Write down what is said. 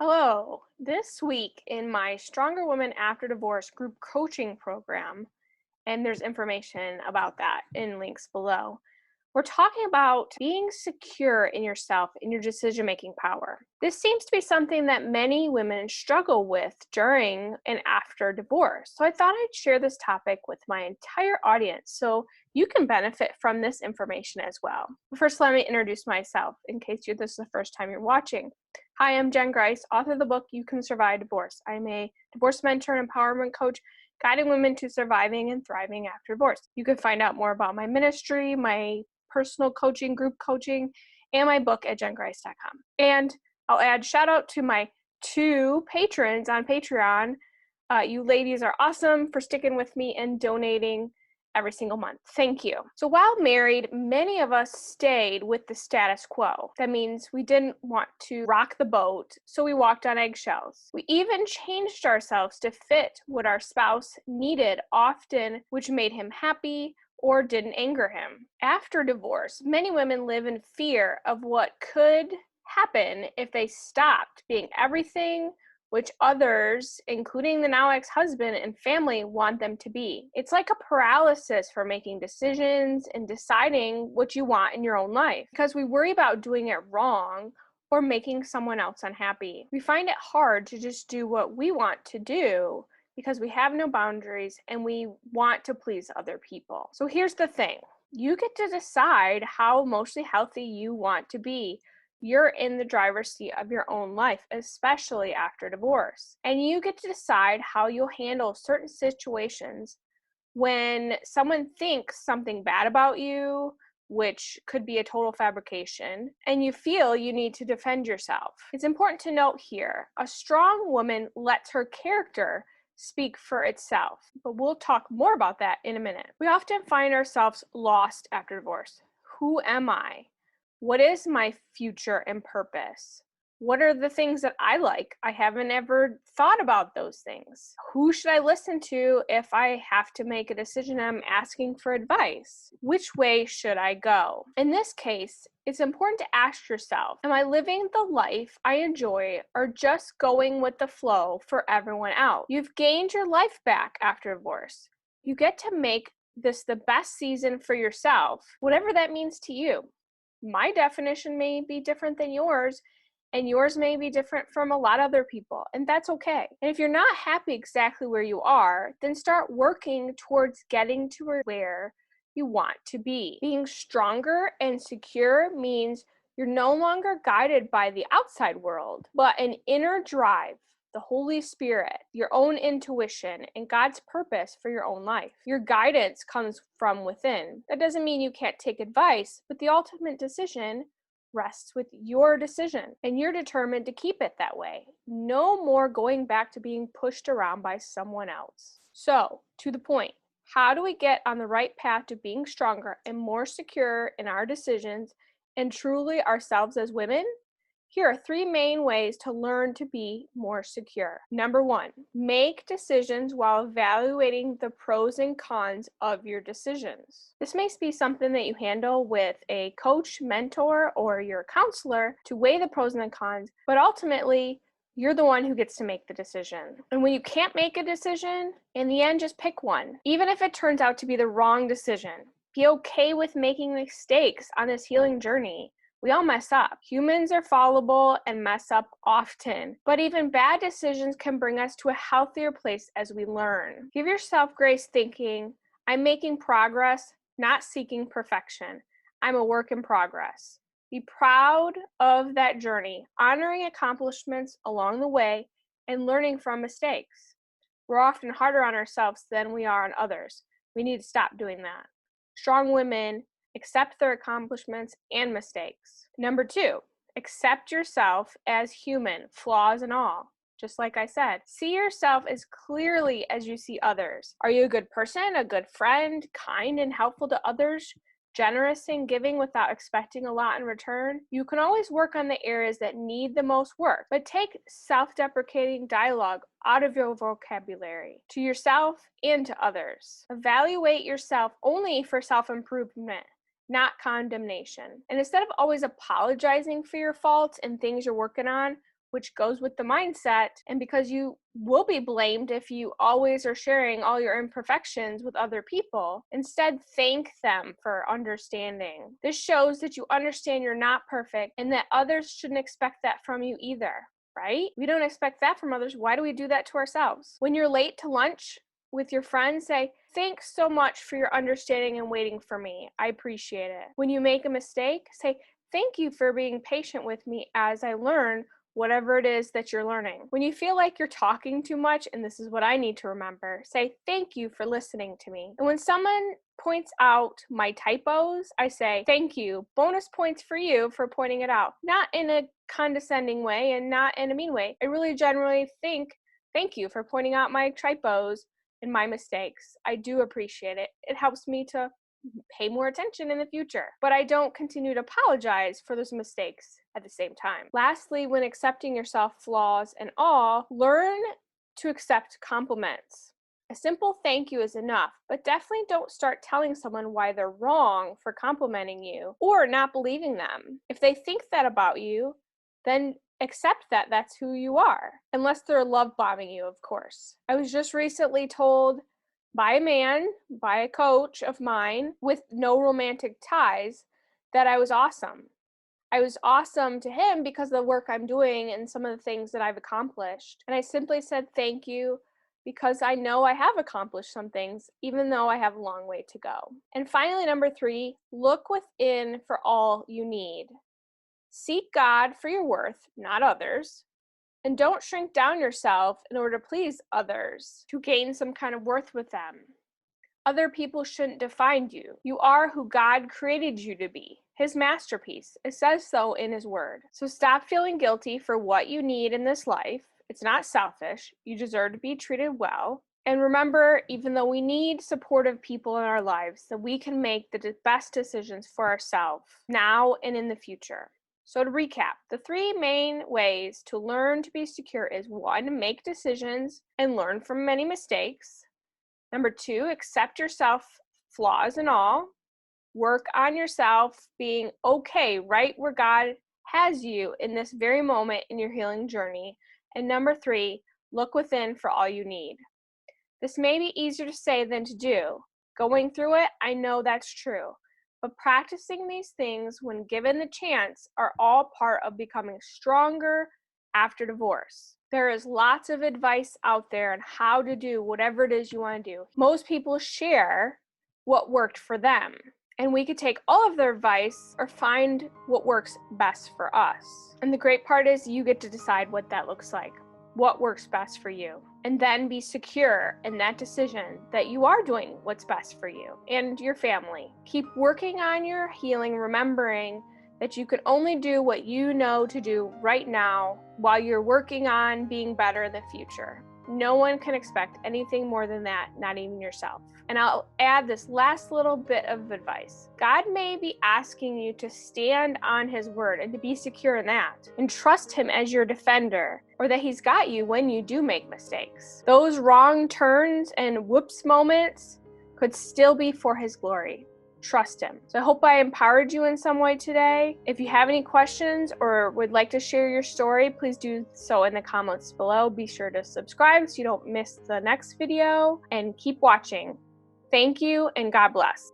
Hello. This week in my Stronger Women After Divorce group coaching program, and there's information about that in links below, we're talking about being secure in yourself and your decision making power. This seems to be something that many women struggle with during and after divorce. So I thought I'd share this topic with my entire audience so you can benefit from this information as well. First, let me introduce myself in case this is the first time you're watching. Hi, I'm Jen Grice, author of the book You Can Survive Divorce. I'm a divorce mentor and empowerment coach guiding women to surviving and thriving after divorce. You can find out more about my ministry, my personal coaching, group coaching, and my book at jengrice.com. And I'll add shout out to my 2 patrons on Patreon. You ladies are awesome for sticking with me and donating every single month. Thank you. So while married, many of us stayed with the status quo. That means we didn't want to rock the boat, so we walked on eggshells. We even changed ourselves to fit what our spouse needed, often which made him happy or didn't anger him. After divorce, many women live in fear of what could happen if they stopped being everything which others, including the now ex-husband and family, want them to be. It's like a paralysis for making decisions and deciding what you want in your own life because we worry about doing it wrong or making someone else unhappy. We find it hard to just do what we want to do because we have no boundaries and we want to please other people. So here's the thing. You get to decide how emotionally healthy you want to be. You're in the driver's seat of your own life, especially after divorce. And you get to decide how you'll handle certain situations when someone thinks something bad about you, which could be a total fabrication, and you feel you need to defend yourself. It's important to note here, a strong woman lets her character speak for itself, but we'll talk more about that in a minute. We often find ourselves lost after divorce. Who am I? What is my future and purpose? What are the things that I like? I haven't ever thought about those things. Who should I listen to if I have to make a decision? I'm asking for advice. Which way should I go? In this case, it's important to ask yourself, am I living the life I enjoy or just going with the flow for everyone else? You've gained your life back after divorce. You get to make this the best season for yourself, whatever that means to you. My definition may be different than yours, and yours may be different from a lot of other people, and that's okay. And if you're not happy exactly where you are, then start working towards getting to where you want to be. Being stronger and secure means you're no longer guided by the outside world, but an inner drive, the Holy Spirit, your own intuition, and God's purpose for your own life. Your guidance comes from within. That doesn't mean you can't take advice, but the ultimate decision rests with your decision, and you're determined to keep it that way. No more going back to being pushed around by someone else. So, to the point, how do we get on the right path to being stronger and more secure in our decisions and truly ourselves as women? Here are 3 main ways to learn to be more secure. Number 1, make decisions while evaluating the pros and cons of your decisions. This may be something that you handle with a coach, mentor, or your counselor to weigh the pros and the cons, but ultimately, you're the one who gets to make the decision. And when you can't make a decision, in the end, just pick one. Even if it turns out to be the wrong decision, be okay with making mistakes on this healing journey. We all mess up. Humans are fallible and mess up often, but even bad decisions can bring us to a healthier place as we learn. Give yourself grace thinking, I'm making progress, not seeking perfection. I'm a work in progress. Be proud of that journey, honoring accomplishments along the way, and learning from mistakes. We're often harder on ourselves than we are on others. We need to stop doing that. Strong women accept their accomplishments and mistakes. Number 2, accept yourself as human, flaws and all. Just like I said, see yourself as clearly as you see others. Are you a good person, a good friend, kind and helpful to others, generous in giving without expecting a lot in return? You can always work on the areas that need the most work, but take self-deprecating dialogue out of your vocabulary, to yourself and to others. Evaluate yourself only for self-improvement, not condemnation. And instead of always apologizing for your faults and things you're working on, which goes with the mindset, and because you will be blamed if you always are sharing all your imperfections with other people. Instead, thank them for understanding. This shows that you understand you're not perfect and that others shouldn't expect that from you either, right? We don't expect that from others. Why do we do that to ourselves? When you're late to lunch with your friends, say, thanks so much for your understanding and waiting for me. I appreciate it. When you make a mistake, say, thank you for being patient with me as I learn whatever it is that you're learning. When you feel like you're talking too much, and this is what I need to remember, say, thank you for listening to me. And when someone points out my typos, I say, thank you. Bonus points for you for pointing it out. Not in a condescending way and not in a mean way. I really generally think, thank you for pointing out my typos and my mistakes. I do appreciate it. It helps me to pay more attention in the future, but I don't continue to apologize for those mistakes at the same time. Lastly, when accepting yourself, flaws and all, learn to accept compliments. A simple thank you is enough, but definitely don't start telling someone why they're wrong for complimenting you or not believing them. If they think that about you, then accept that that's who you are, unless they're love bombing you, of course. I was just recently told by a coach of mine with no romantic ties, that I was awesome. I was awesome to him because of the work I'm doing and some of the things that I've accomplished. And I simply said thank you because I know I have accomplished some things, even though I have a long way to go. And finally, number 3, look within for all you need. Seek God for your worth, not others. And don't shrink down yourself in order to please others, to gain some kind of worth with them. Other people shouldn't define you. You are who God created you to be, His masterpiece. It says so in His Word. So stop feeling guilty for what you need in this life. It's not selfish. You deserve to be treated well. And remember, even though we need supportive people in our lives, that we can make the best decisions for ourselves now and in the future. So to recap, the 3 main ways to learn to be secure is 1, make decisions and learn from many mistakes. Number 2, accept yourself, flaws and all. Work on yourself being okay right where God has you in this very moment in your healing journey. And number 3, look within for all you need. This may be easier to say than to do. Going through it, I know that's true. But practicing these things when given the chance are all part of becoming stronger after divorce. There is lots of advice out there on how to do whatever it is you want to do. Most people share what worked for them, and we could take all of their advice or find what works best for us. And the great part is you get to decide what that looks like, what works best for you, and then be secure in that decision that you are doing what's best for you and your family. Keep working on your healing, remembering that you can only do what you know to do right now while you're working on being better in the future. No one can expect anything more than that, not even yourself. And I'll add this last little bit of advice. God may be asking you to stand on His word and to be secure in that and trust Him as your defender, or that He's got you when you do make mistakes. Those wrong turns and whoops moments could still be for His glory. Trust Him. So I hope I empowered you in some way today. If you have any questions or would like to share your story, please do so in the comments below. Be sure to subscribe so you don't miss the next video and keep watching. Thank you and God bless.